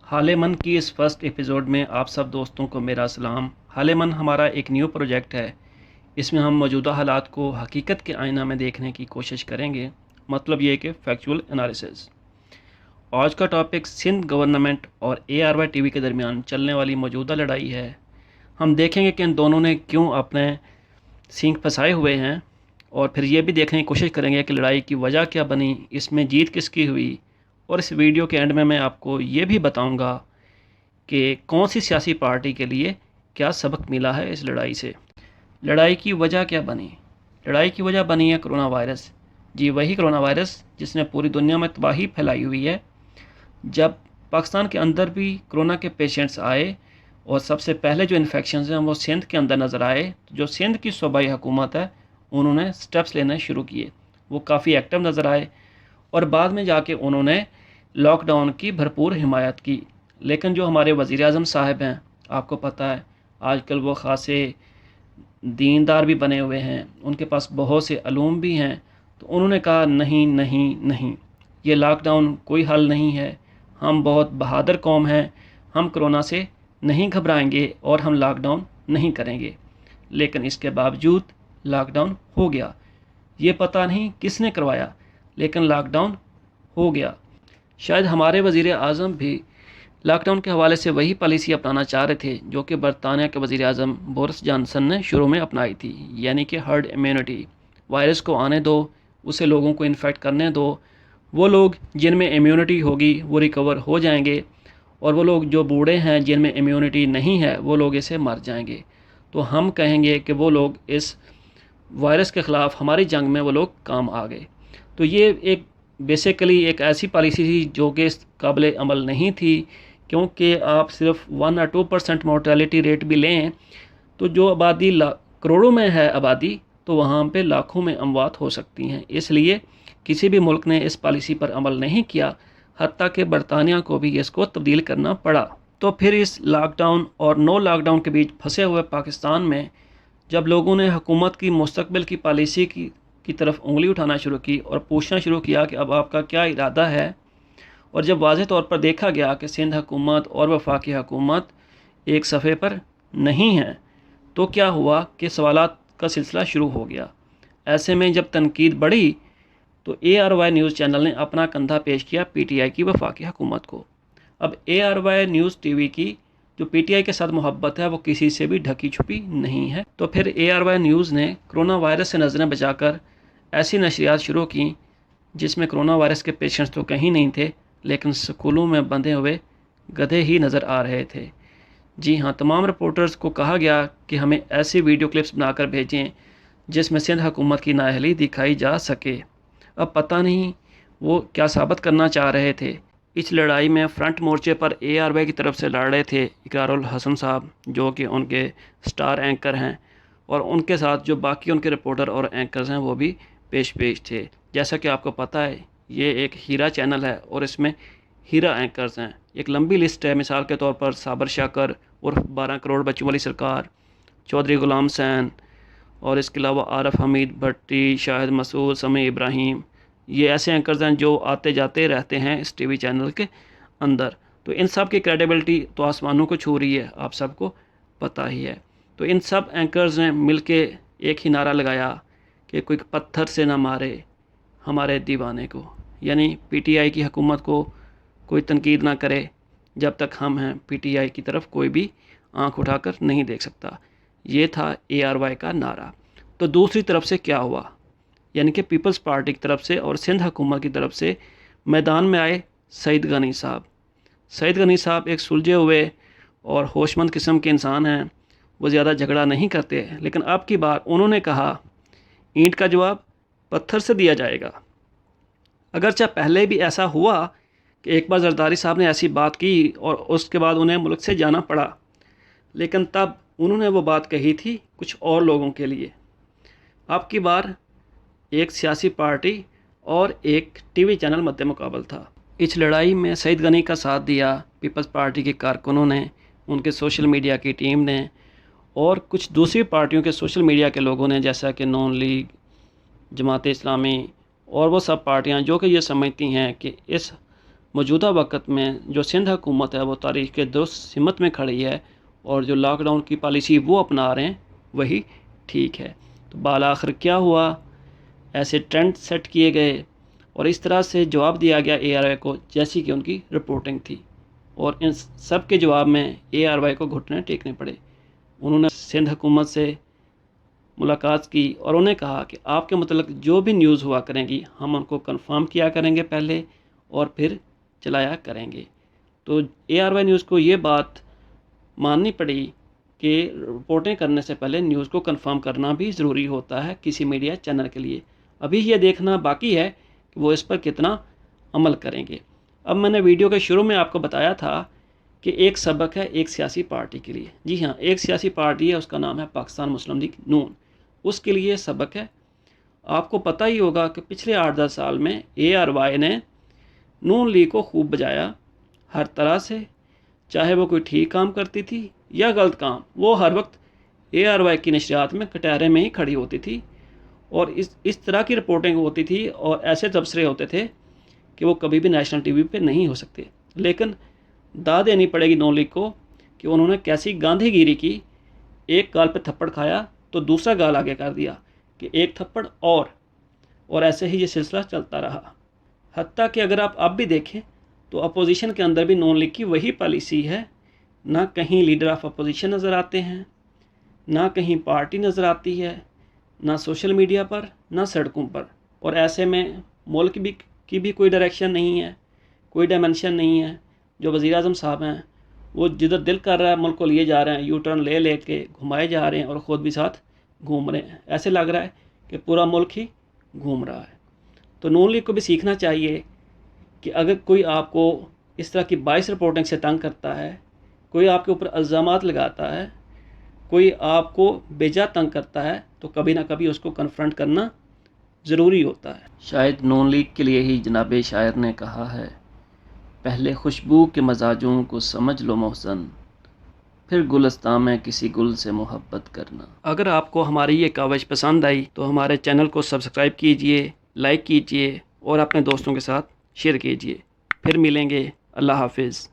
حال من کی اس فرسٹ ایپیزوڈ میں آپ سب دوستوں کو میرا سلام۔ حال من ہمارا ایک نیو پروجیکٹ ہے۔ اس میں ہم موجودہ حالات کو حقیقت کے آئینہ میں دیکھنے کی کوشش کریں گے، مطلب یہ کہ فیکچول انالیسز۔ آج کا ٹاپک سندھ گورنمنٹ اور ARY TV کے درمیان چلنے والی موجودہ لڑائی ہے۔ ہم دیکھیں گے کہ ان دونوں نے کیوں اپنے سینگ پھنسائے ہوئے ہیں، اور پھر یہ بھی دیکھنے کی کوشش کریں گے کہ لڑائی کی وجہ کیا بنی، اس میں جیت کس کی ہوئی، اور اس ویڈیو کے اینڈ میں آپ کو یہ بھی بتاؤں گا کہ کون سی سیاسی پارٹی کے لیے کیا سبق ملا ہے اس لڑائی سے۔ لڑائی کی وجہ کیا بنی؟ لڑائی کی وجہ بنی ہے کرونا وائرس۔ جی وہی کرونا وائرس جس نے پوری دنیا میں تباہی پھیلائی ہوئی ہے۔ جب پاکستان کے اندر بھی کرونا کے پیشنٹس آئے اور سب سے پہلے جو انفیکشنز ہیں وہ سندھ کے اندر نظر آئے، جو سندھ کی صوبائی حکومت ہے انہوں نے سٹیپس لینے شروع کیے، وہ کافی ایکٹیو نظر آئے، اور بعد میں جا کے انہوں نے لاک ڈاؤن کی بھرپور حمایت کی۔ لیکن جو ہمارے وزیر اعظم صاحب ہیں، آپ کو پتہ ہے آج کل وہ خاصے دیندار بھی بنے ہوئے ہیں، ان کے پاس بہت سے علوم بھی ہیں، تو انہوں نے کہا نہیں نہیں نہیں، یہ لاک ڈاؤن کوئی حل نہیں ہے، ہم بہت بہادر قوم ہیں، ہم کرونا سے نہیں گھبرائیں گے اور ہم لاک ڈاؤن نہیں کریں گے۔ لیکن اس کے باوجود لاک ڈاؤن ہو گیا۔ یہ پتہ نہیں کس نے کروایا، لیکن لاک ڈاؤن ہو گیا۔ شاید ہمارے وزیر اعظم بھی لاک ڈاؤن کے حوالے سے وہی پالیسی اپنانا چاہ رہے تھے جو کہ برطانیہ کے وزیر اعظم بورس جانسن نے شروع میں اپنائی تھی، یعنی کہ ہرڈ امیونٹی۔ وائرس کو آنے دو، اسے لوگوں کو انفیکٹ کرنے دو، وہ لوگ جن میں امیونٹی ہوگی وہ ریکور ہو جائیں گے، اور وہ لوگ جو بوڑھے ہیں جن میں امیونٹی نہیں ہے وہ لوگ اسے مر جائیں گے۔ تو ہم کہیں گے کہ وہ لوگ اس وائرس کے خلاف ہماری جنگ میں وہ لوگ کام آ گئے۔ تو یہ ایک بیسیکلی ایک ایسی پالیسی تھی جو کہ قابل عمل نہیں تھی، کیونکہ آپ صرف 1 اور 2% مورٹیلٹی ریٹ بھی لیں تو جو آبادی کروڑوں میں ہے آبادی، تو وہاں پہ لاکھوں میں اموات ہو سکتی ہیں۔ اس لیے کسی بھی ملک نے اس پالیسی پر عمل نہیں کیا، حتیٰ کہ برطانیہ کو بھی اس کو تبدیل کرنا پڑا۔ تو پھر اس لاک ڈاؤن اور نو لاک ڈاؤن کے بیچ پھنسے ہوئے پاکستان میں جب لوگوں نے حکومت کی مستقبل کی پالیسی کی طرف انگلی اٹھانا شروع کی اور پوچھنا شروع کیا کہ اب آپ کا کیا ارادہ ہے، اور جب واضح طور پر دیکھا گیا کہ سندھ حکومت اور وفاقی حکومت ایک صفحے پر نہیں ہیں، تو کیا ہوا کہ سوالات کا سلسلہ شروع ہو گیا۔ ایسے میں جب تنقید بڑھی تو ARY نیوز چینل نے اپنا کندھا پیش کیا PTI کی وفاقی حکومت کو۔ اب ARY نیوز TV کی جو PTI کے ساتھ محبت ہے وہ کسی سے بھی ڈھکی چھپی نہیں ہے۔ تو پھر ARY نیوز نے کرونا وائرس سے نظریں بچا کر ایسی نشریات شروع کیں جس میں کرونا وائرس کے پیشنٹس تو کہیں نہیں تھے، لیکن سکولوں میں بندھے ہوئے گدھے ہی نظر آ رہے تھے۔ جی ہاں، تمام رپورٹرز کو کہا گیا کہ ہمیں ایسی ویڈیو کلپس بنا کر بھیجیں جس میں سندھ حکومت کی نااہلی دکھائی جا سکے۔ اب پتہ نہیں وہ کیا ثابت کرنا چاہ رہے تھے۔ اس لڑائی میں فرنٹ مورچے پر ARY کی طرف سے لڑ رہے تھے اقرار الحسن صاحب، جو کہ ان کے سٹار اینکر ہیں، اور ان کے ساتھ جو باقی ان کے رپورٹر اور اینکرز ہیں وہ بھی پیش تھے۔ جیسا کہ آپ کو پتہ ہے یہ ایک ہیرا چینل ہے اور اس میں ہیرا اینکرز ہیں۔ ایک لمبی لسٹ ہے، مثال کے طور پر صابر شاکر عرف 12 کروڑ بچوں والی سرکار، چودھری غلام حسین، اور اس کے علاوہ عارف حمید بھٹی، شاہد مسعود، سمیع ابراہیم۔ یہ ایسے اینکرز ہیں جو آتے جاتے رہتے ہیں اس TV چینل کے اندر۔ تو ان سب کی کریڈیبلٹی تو آسمانوں کو چھو رہی ہے، آپ سب کو پتہ ہی ہے۔ تو ان سب اینکرز نے مل کے ایک ہی نعرہ لگایا کہ کوئی پتھر سے نہ مارے ہمارے دیوانے کو، یعنی PTI کی حکومت کو کوئی تنقید نہ کرے جب تک ہم ہیں PTI کی طرف کوئی بھی آنکھ اٹھا کر نہیں دیکھ سکتا۔ یہ تھا ARY کا نعرہ۔ تو دوسری طرف سے کیا ہوا، یعنی کہ پیپلز پارٹی کی طرف سے اور سندھ حکومت کی طرف سے میدان میں آئے سعید غنی صاحب۔ سعید غنی صاحب ایک سلجھے ہوئے اور ہوش مند قسم کے انسان ہیں، وہ زیادہ جھگڑا نہیں کرتے، لیکن اب کی بار انہوں نے کہا اینٹ کا جواب پتھر سے دیا جائے گا۔ اگرچہ پہلے بھی ایسا ہوا کہ ایک بار زرداری صاحب نے ایسی بات کی اور اس کے بعد انہیں ملک سے جانا پڑا، لیکن تب انہوں نے وہ بات کہی تھی کچھ اور لوگوں کے لیے۔ اب کی بار ایک سیاسی پارٹی اور ایک TV چینل مد مقابل تھا۔ اس لڑائی میں سعید غنی کا ساتھ دیا پیپلز پارٹی کے کارکنوں نے، ان کے سوشل میڈیا کی ٹیم نے، اور کچھ دوسری پارٹیوں کے سوشل میڈیا کے لوگوں نے، جیسا کہ نون لیگ، جماعت اسلامی اور وہ سب پارٹیاں جو کہ یہ سمجھتی ہیں کہ اس موجودہ وقت میں جو سندھ حکومت ہے وہ تاریخ کے درست سمت میں کھڑی ہے اور جو لاک ڈاؤن کی پالیسی وہ اپنا رہے ہیں وہی ٹھیک ہے۔ تو بالآخر کیا ہوا، ایسے ٹرینڈ سیٹ کیے گئے اور اس طرح سے جواب دیا گیا اے آر وائی کو جیسی کہ ان کی رپورٹنگ تھی، اور ان سب کے جواب میں اے آر وائی کو گھٹنے ٹیکنے پڑے۔ انہوں نے سندھ حکومت سے ملاقات کی اور انہیں کہا کہ آپ کے متعلق جو بھی نیوز ہوا کریں گی ہم ان کو کنفرم کیا کریں گے پہلے اور پھر چلایا کریں گے۔ تو اے آر وائی نیوز کو یہ بات ماننی پڑی کہ رپورٹنگ کرنے سے پہلے نیوز کو کنفرم کرنا بھی ضروری ہوتا ہے کسی میڈیا چینل کے لیے۔ ابھی یہ دیکھنا باقی ہے کہ وہ اس پر کتنا عمل کریں گے۔ اب میں نے ویڈیو کے شروع میں آپ کو بتایا تھا کہ ایک سبق ہے ایک سیاسی پارٹی کے لیے۔ جی ہاں، ایک سیاسی پارٹی ہے، اس کا نام ہے پاکستان مسلم لیگ نون۔ اس کے لیے سبق ہے۔ آپ کو پتہ ہی ہوگا کہ پچھلے 8-10 سال میں اے آر وائی نے نون لیگ کو خوب بجایا ہر طرح سے، چاہے وہ کوئی ٹھیک کام کرتی تھی یا غلط کام، وہ ہر وقت اے آر وائی کی نشریات میں کٹہرے میں ہی کھڑی ہوتی تھی اور اس طرح کی رپورٹنگ ہوتی تھی اور ایسے تبصرے ہوتے تھے کہ وہ کبھی بھی نیشنل ٹی وی پہ نہیں ہو سکتے۔ لیکن داد دینی پڑے گی نون لیگ کو کہ انہوں نے کیسی گاندھی گیری کی، ایک گال پہ تھپڑ کھایا تو دوسرا گال آگے کر دیا کہ ایک تھپڑ اور ایسے ہی یہ سلسلہ چلتا رہا۔ حتیٰ کہ اگر آپ اب بھی دیکھیں تو اپوزیشن کے اندر بھی نون لیگ کی وہی پالیسی ہے، نہ کہیں لیڈر آف اپوزیشن نظر آتے ہیں، نہ کہیں پارٹی نظر آتی ہے، نہ سوشل میڈیا پر، نہ سڑکوں پر، اور ایسے میں ملک کی بھی کوئی ڈائریکشن نہیں ہے، کوئی ڈائمنشن نہیں ہے۔ جو وزیر اعظم صاحب ہیں وہ جدھر دل کر رہا ہے ملک کو لیے جا رہے ہیں، یو ٹرن لے کے گھمائے جا رہے ہیں اور خود بھی ساتھ گھوم رہے ہیں، ایسے لگ رہا ہے کہ پورا ملک ہی گھوم رہا ہے۔ تو نون لیگ کو بھی سیکھنا چاہیے کہ اگر کوئی آپ کو اس طرح کی باعث رپورٹنگ سے تنگ کرتا ہے، کوئی آپ کے اوپر الزامات لگاتا ہے، کوئی آپ کو بیجا تنگ کرتا ہے، تو کبھی نہ کبھی اس کو کنفرنٹ کرنا ضروری ہوتا ہے۔ شاید نون لیگ کے لیے ہی جناب شاعر نے کہا ہے، پہلے خوشبو کے مزاجوں کو سمجھ لو محسن، پھر گلستان میں کسی گل سے محبت کرنا۔ اگر آپ کو ہماری یہ کاوش پسند آئی تو ہمارے چینل کو سبسکرائب کیجئے، لائک کیجئے اور اپنے دوستوں کے ساتھ شیئر کیجئے۔ پھر ملیں گے، اللہ حافظ۔